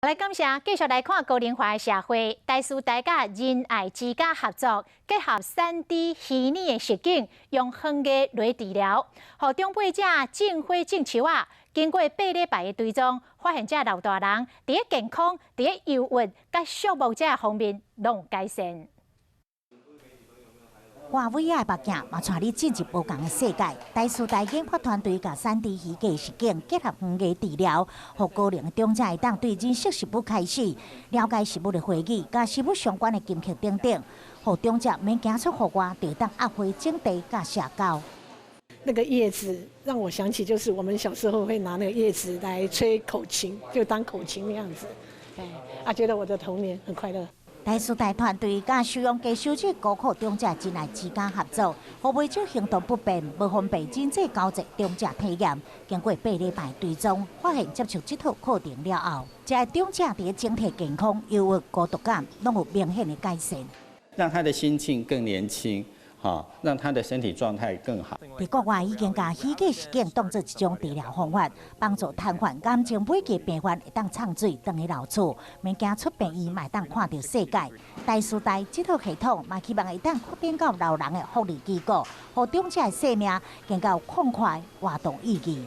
来感谢，继续来看高龄化的社会，大师大家仁爱之家合作，结合3D 虚拟的实景，用园艺来治疗，互长辈者种花种树啊。经过8礼拜的追踪，发现这老大人伫健康、伫忧郁、甲畜牧者方面拢有改善。 华为的目镜嘛，带你进入不同的世界。大师大研发团队甲3D 虚拟实景结合园艺治疗，互高龄的长者会当对认识食物开始，了解食物的回忆，甲食物相关的金曲等等，互长者免行出户外，就当压花种地甲社交。那个叶子让我想起，就是我们小时候会拿那个叶子来吹口琴，就当口琴那样子。觉得我的童年很快乐。 大师大团队甲收容家收治高考长者真爱之间合作，互袂少行动不便、无方便真济交集长者体验。经过8礼拜追踪，发现接受这套课程了后，这些长者伫整体健康、忧郁、孤独感拢有明显的改善，让他的心境更年轻。 让他的身体状态更好。伫国外已经把虚拟实景当作一种治疗方法，帮助瘫痪、感情危机病患会当畅水，回去老厝，免惊出病院，嘛当看到世界。大师大这套系统嘛，希望会当扩展到老人的福利机构，互长者的生命更加有畅快、活动意义。